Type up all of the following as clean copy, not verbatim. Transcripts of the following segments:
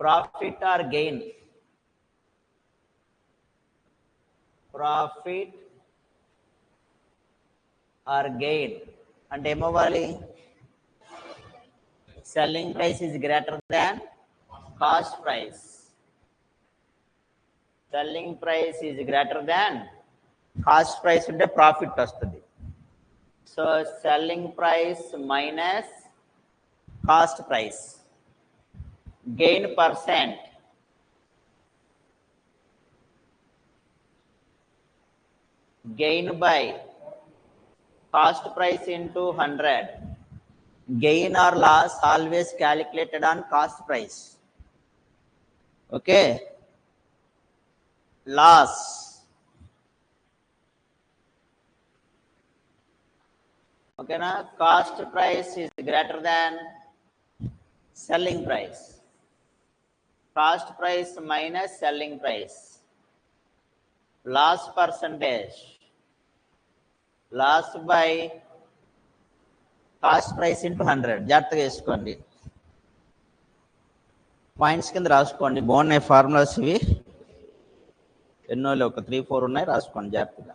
Profit or gain? Profit or gain అంటే ఏమవ్వాలి? Selling price is greater than cost price. Selling price is greater than cost price ఉంటే profit వస్తుంది. So selling price minus cost price. Gain percent. Gain by cost price into 100. Gain or loss always calculated on cost price. Okay. Loss. Okay na? Cost price is greater than selling price. Cost price minus selling price. Loss percentage. Loss by cost price into 100. జాగ్రత్తగా వేసుకోండి, points కింద రాసుకోండి. బాగున్నాయి formulas ఇవి, ఎన్నో ఒక 3-4 ఉన్నాయి, రాసుకోండి జాగ్రత్తగా.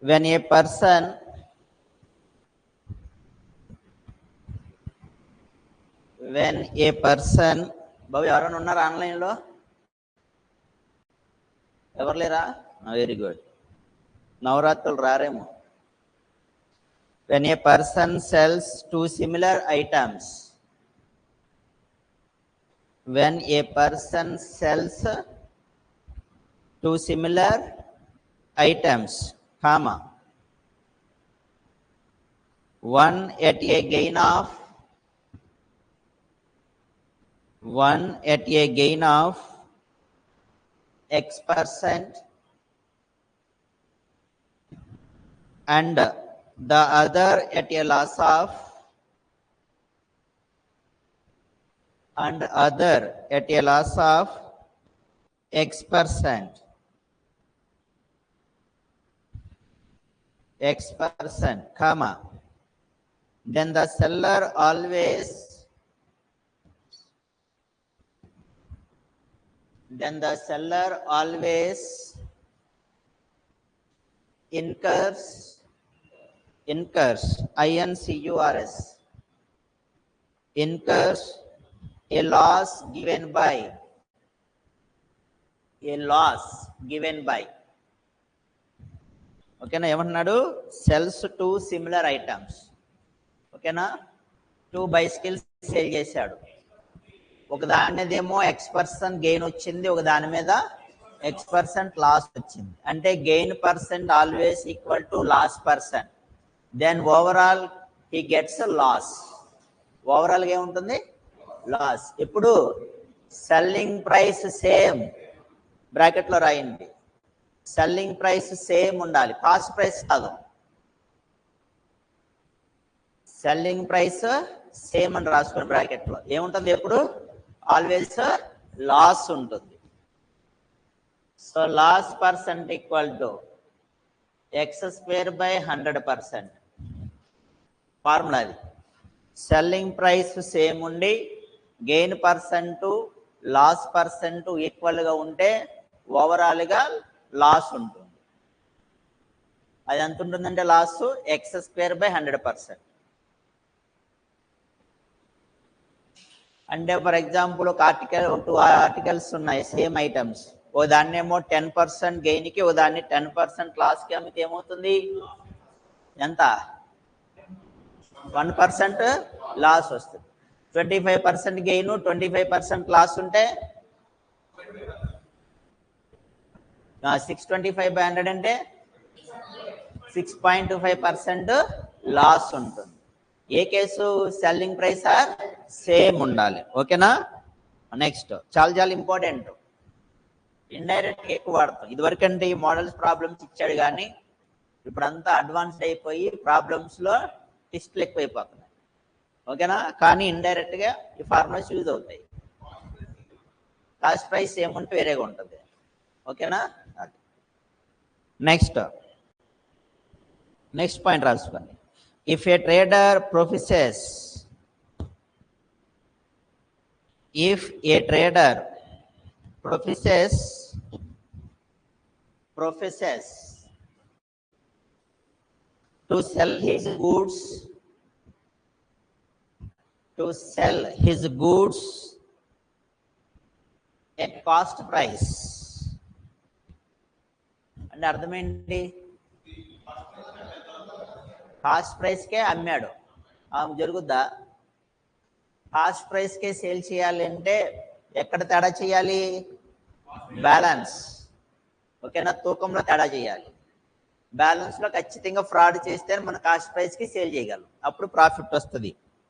when a person బాబు ఎవరైనా ఉన్నారా ఆన్లైన్లో? ఎవరు లేరా? Very good. నవరాత్రులు రారేమో. when a person sells two similar items, when a person sells two similar items, comma, one at a gain of X% and the other at a loss of X%, comma, then the seller always incurs INCURS incurs a loss given by ఓకేనా? ఏమంటున్నాడు? Cells two similar items. ఓకేనా? 2 bicycles sale చేశాడు. ఒక దాని మీదేమో X% gain వచ్చింది, ఒక దాని మీద X% లాస్ వచ్చింది. అంటే gain percent always equal to loss percent. Then overall he gets loss. ఓవరాల్గా ఏముంటుంది? లాస్. ఇప్పుడు సెల్లింగ్ ప్రైస్ సేమ్, బ్రాకెట్లో రాయండి. సెల్లింగ్ ప్రైస్ సేమ్ ఉండాలి, కాస్ట్ ప్రైస్ కాదు. సెల్లింగ్ ప్రైస్ సేమ్ అని రాసుకుని బ్రాకెట్లో ఏముంటుంది? ఎప్పుడు ఆల్వేస్ లాస్ ఉంటుంది. So loss percent equal to X²/100%. Formula అది. సెల్లింగ్ ప్రైస్ సేమ్ ఉండి గెయిన్ పర్సెంట్ లాస్ పర్సెంట్ ఈక్వల్గా ఉంటే ఓవరాల్గా లాస్ ఉంటుంది. అది ఎంత ఉంటుందంటే లాస్ X²/100%. అంటే ఫర్ ఎగ్జాంపుల్ ఒక ఆర్టికల్, 2 ఆర్టికల్స్ ఉన్నాయి సేమ్ ఐటమ్స్. ఓ దాన్నేమో 10% గెయిన్కి, ఓ దాన్ని 10% లాస్కి అమ్మితే ఏమవుతుంది? ఎంత? 1% లాస్ వస్తుంది. 25% గెయిన్, 25% లాస్ ఉంటే 625/100 అంటే 6.25% లాస్ ఉంటుంది. ఏ కేసు? సెల్లింగ్ ప్రైస్ ఆర్ సేమ్ ఉండాలి. ఓకేనా? నెక్స్ట్ చాలా ఇంపార్టెంట్. ఇండైరెక్ట్ ఎక్కువ వాడతాం. ఇదివరకంటే ఈ మోడల్స్ ప్రాబ్లమ్స్ ఇచ్చాడు, కానీ ఇప్పుడంతా అడ్వాన్స్డ్ అయిపోయి ప్రాబ్లమ్స్లో టెస్ట్లు ఎక్కువైపోతున్నాయి. ఓకేనా? కానీ ఇండైరెక్ట్గా ఈ ఫార్ములాస్ యూజ్ అవుతాయి. కాస్ట్ ప్రైస్ ఏముంటే వేరేగా ఉంటుంది. ఓకేనా? నెక్స్ట్ పాయింట్ రాసుకోండి. If a trader professes if a trader professes to sell his goods at cost price, అంటే అర్థం ఏంటి? కాస్ట్ ప్రైస్కే అమ్మాడు, జరుగుద్దా? కాస్ట్ ప్రైస్కే సేల్ చేయాలి అంటే ఎక్కడ తేడా చేయాలి? బ్యాలెన్స్, ఓకేనా? తూకంలో తేడా చేయాలి. బ్యాలెన్స్లో ఖచ్చితంగా ఫ్రాడ్ చేస్తే మన కాస్ట్ ప్రైస్కి సేల్ చేయగలం, అప్పుడు ప్రాఫిట్ వస్తుంది.